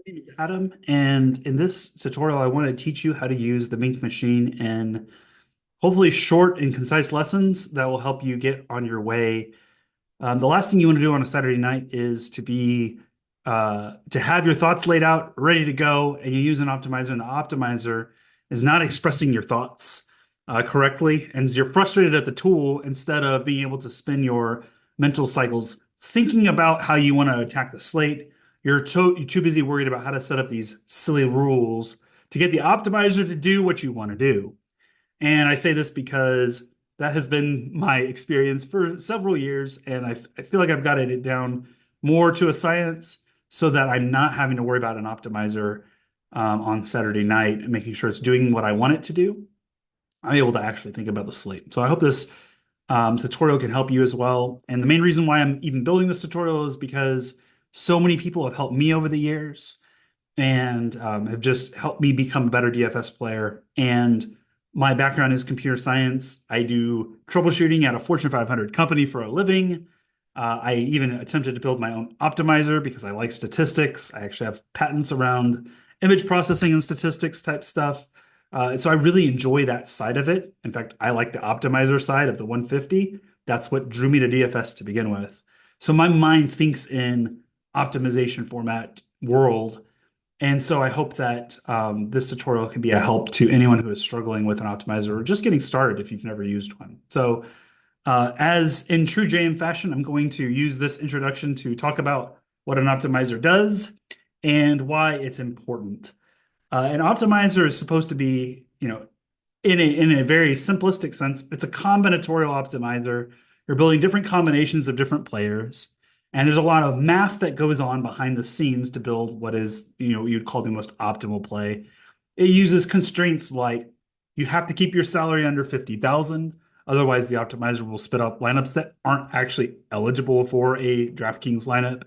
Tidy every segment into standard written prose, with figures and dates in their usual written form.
name is Adam, and in this tutorial, I want to teach you how to use the Bink machine in hopefully short and concise lessons that will help you get on your way. The last thing you want to do on a Saturday night is to have your thoughts laid out, ready to go, and you use an optimizer, and the optimizer is not expressing your thoughts correctly, and you're frustrated at the tool instead of being able to spin your mental cycles thinking about how you want to attack the slate. You're too busy worried about how to set up these silly rules to get the optimizer to do what you want to do. And I say this because that has been my experience for several years, and I feel like I've got it down more to a science so that I'm not having to worry about an optimizer on Saturday night and making sure it's doing what I want it to do. I'm able to actually think about the slate. So I hope this tutorial can help you as well. And the main reason why I'm even building this tutorial is because so many people have helped me over the years and have just helped me become a better DFS player. And my background is computer science. I do troubleshooting at a Fortune 500 company for a living. I even attempted to build my own optimizer because I like statistics. I actually have patents around image processing and statistics type stuff. So I really enjoy that side of it. In fact, I like the optimizer side of the 150. That's what drew me to DFS to begin with. So my mind thinks in optimization format world. And so I hope that this tutorial can be a help to anyone who is struggling with an optimizer or just getting started if you've never used one. So as in true JM fashion, I'm going to use this introduction to talk about what an optimizer does and why it's important. An optimizer is supposed to be, in a very simplistic sense, it's a combinatorial optimizer. You're building different combinations of different players, and there's a lot of math that goes on behind the scenes to build what is, you'd call the most optimal play. It uses constraints like you have to keep your salary under 50,000. Otherwise, the optimizer will spit out lineups that aren't actually eligible for a DraftKings lineup.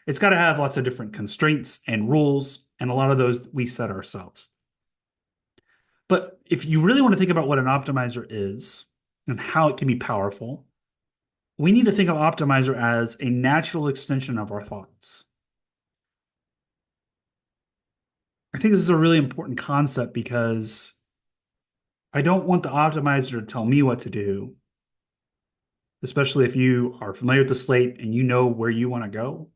It's got to have lots of different constraints and rules, and a lot of those we set ourselves. But if you really want to think about what an optimizer is and how it can be powerful, we need to think of optimizer as a natural extension of our thoughts. I think this is a really important concept because I don't want the optimizer to tell me what to do, especially if you are familiar with the slate and you know where you want to go.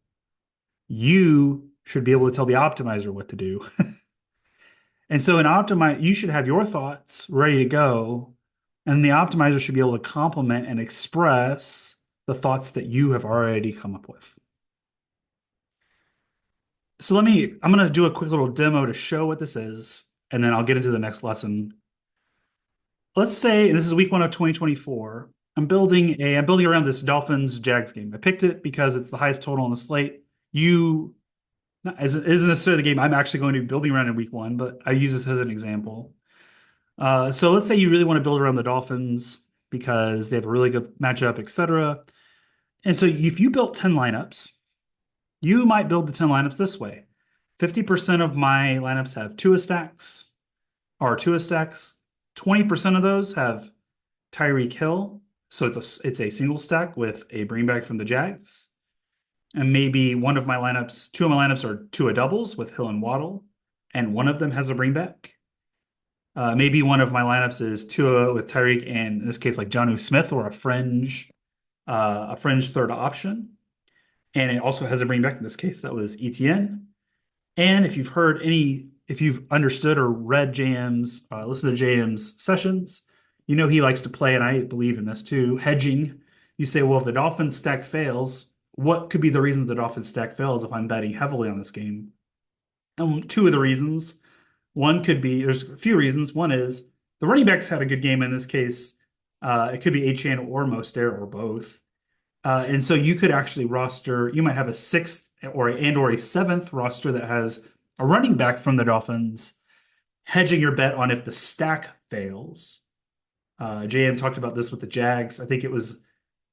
You should be able to tell the optimizer what to do. And so in optimize, you should have your thoughts ready to go, and the optimizer should be able to complement and express the thoughts that you have already come up with. So I'm going to do a quick little demo to show what this is, and then I'll get into the next lesson. Let's say this is week one of 2024. I'm building around this Dolphins Jags game. I picked it because it's the highest total on the slate. You it isn't necessarily the game I'm actually going to be building around in week one, but I use this as an example. So let's say you really want to build around the Dolphins because they have a really good matchup, etc. And so if you built 10 lineups, you might build the 10 lineups this way. 50% of my lineups have Tua stacks, or Tua stacks. 20% of those have Tyreek Hill. So it's a single stack with a bring back from the Jags. And maybe two of my lineups are Tua doubles with Hill and Waddle, and one of them has a bring back. Maybe one of my lineups is Tua with Tyreek, and in this case, like Jonnu Smith or a fringe third option. And it also has a bring back. In this case, that was ETN. And if you've understood or read listen to JM's sessions, you know he likes to play, and I believe in this too, hedging. You say, well, if the Dolphins stack fails, what could be the reason the Dolphins stack fails if I'm betting heavily on this game? Two of the reasons. There's a few reasons. One is the running backs had a good game in this case. It could be Achane or Mostert or both. And so you could actually you might have a sixth or a seventh roster that has a running back from the Dolphins, hedging your bet on if the stack fails. JM talked about this with the Jags. I think it was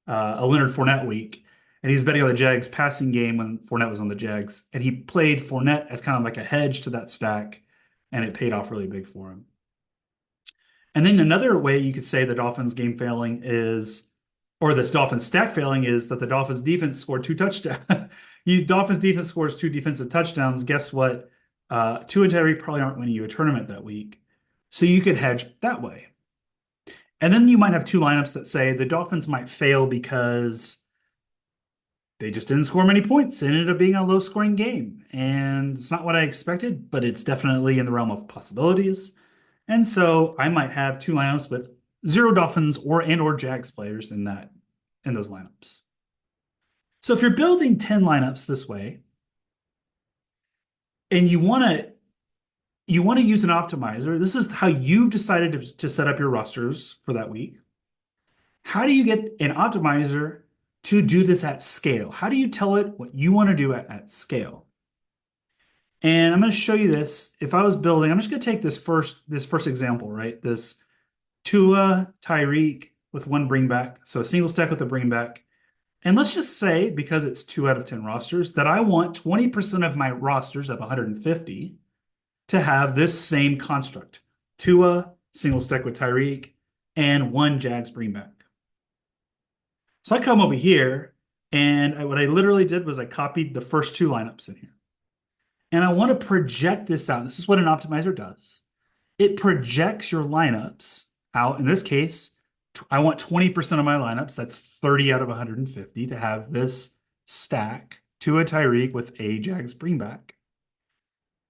a Leonard Fournette week, and he was betting on the Jags passing game when Fournette was on the Jags, and he played Fournette as kind of like a hedge to that stack, and it paid off really big for him. And then another way you could say the Dolphins game failing is, or this Dolphins stack failing is that the Dolphins defense scored two touchdowns. Dolphins defense scores two defensive touchdowns. Guess what? Tua and Tyreek probably aren't winning you a tournament that week. So you could hedge that way. And then you might have two lineups that say the Dolphins might fail because they just didn't score many points. It ended up being a low scoring game. And it's not what I expected, but it's definitely in the realm of possibilities. And so I might have two lineups with zero Dolphins or Jags players in those lineups. So if you're building 10 lineups this way and you want to use an optimizer, this is how you've decided to set up your rosters for that week. How do you get an optimizer to do this at scale? How do you tell it what you want to do at scale? And I'm going to show you this. If I was building, I'm just going to take this first example, right? This Tua, Tyreek with one bringback. So a single stack with a bringback. And let's just say, because it's 2 out of 10 rosters, that I want 20% of my rosters of 150 to have this same construct. Tua, single stack with Tyreek, and one Jags bringback. So I come over here, and what I literally did was I copied the first two lineups in here. And I want to project this out. This is what an optimizer does. It projects your lineups out. In this case, I want 20% of my lineups, that's 30 out of 150, to have this stack to a Tyreek with a Jags bringback.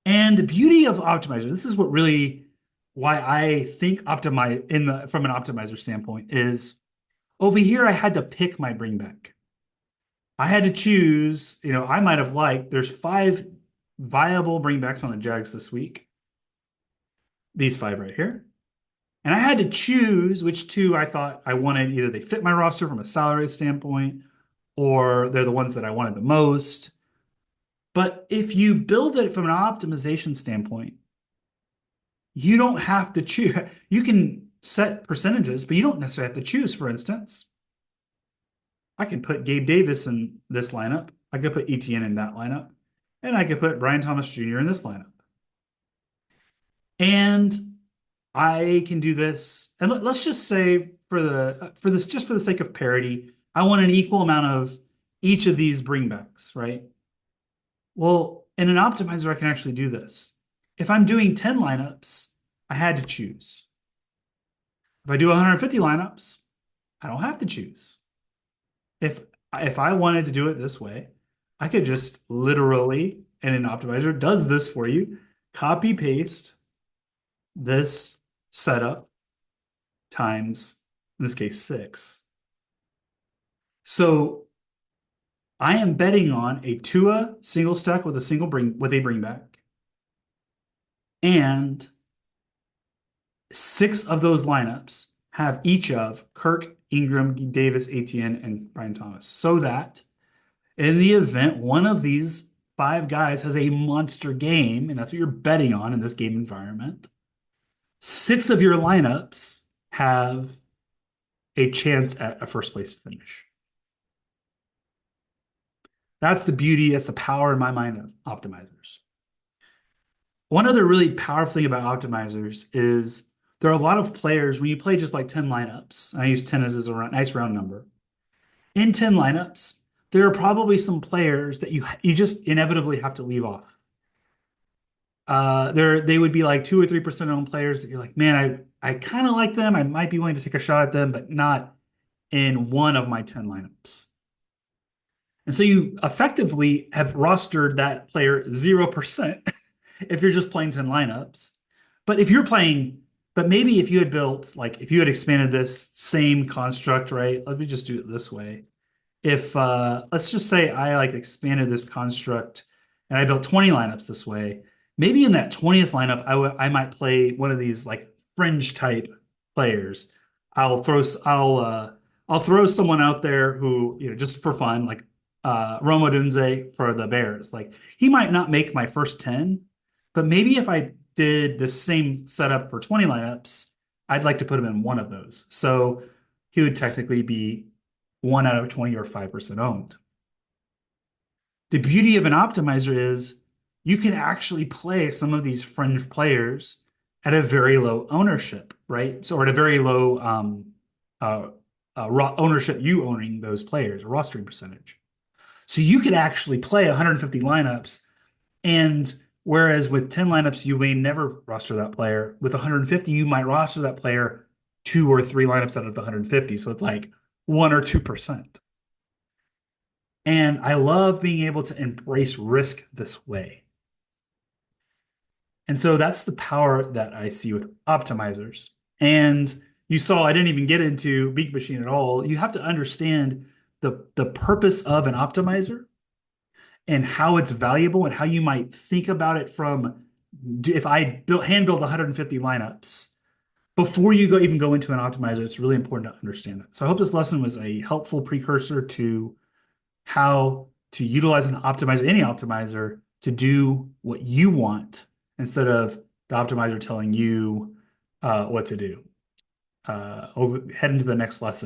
And the beauty of optimizer, this is what really why I think optimize from an optimizer standpoint is over here I had to pick my bringback. I had to choose, I might have liked, there's 5 viable bringbacks on the Jags this week. These 5 right here. And I had to choose which 2 I thought I wanted. Either they fit my roster from a salary standpoint, or they're the ones that I wanted the most. But if you build it from an optimization standpoint, you don't have to choose. You can set percentages, but you don't necessarily have to choose. For instance, I can put Gabe Davis in this lineup. I could put ETN in that lineup. And I could put Brian Thomas Jr. in this lineup. And I can do this. And let's just say for the sake of parity, I want an equal amount of each of these bringbacks, right? Well, in an optimizer, I can actually do this. If I'm doing 10 lineups, I had to choose. If I do 150 lineups, I don't have to choose. If I wanted to do it this way, I could just literally, and an optimizer does this for you, copy paste this setup times, in this case, 6. So I am betting on a Tua single stack with a bringback, and 6 of those lineups have each of Kirk, Ingram, Davis, Etienne, and Brian Thomas, so that in the event one of these 5 guys has a monster game, and that's what you're betting on in this game environment, 6 of your lineups have a chance at a first place finish. That's the beauty, that's the power in my mind of optimizers. One other really powerful thing about optimizers is there are a lot of players, when you play just like 10 lineups, I use 10 as a nice round number. In 10 lineups, there are probably some players that you just inevitably have to leave off. They would be like 2 or 3% owned players that you're like, man, I kind of like them. I might be willing to take a shot at them, but not in one of my 10 lineups. And so you effectively have rostered that player 0% if you're just playing 10 lineups. But maybe if you had built, like if you had expanded this same construct, right? Let me just do it this way. If let's just say I like expanded this construct and I built 20 lineups this way, maybe in that 20th lineup, I might play one of these like fringe type players. I'll throw someone out there who, just for fun, like Rome Odunze for the Bears. Like he might not make my first 10, but maybe if I did the same setup for 20 lineups, I'd like to put him in one of those. So he would technically be 1 out of 20 or 5% owned. The beauty of an optimizer is you can actually play some of these fringe players at a very low ownership, right? So at a very low ownership, you owning those players, a rostering percentage. So you could actually play 150 lineups, and Whereas with 10 lineups, you may never roster that player. With 150, you might roster that player 2 or 3 lineups out of the 150. So it's like 1 or 2%. And I love being able to embrace risk this way. And so that's the power that I see with optimizers. And you saw I didn't even get into Bink Machine at all. You have to understand the purpose of an optimizer and how it's valuable and how you might think about it from if I hand build 150 lineups before you even go into an optimizer. It's really important to understand it. So I hope this lesson was a helpful precursor to how to utilize an optimizer, any optimizer, to do what you want instead of the optimizer telling you what to do. We'll head into the next lesson.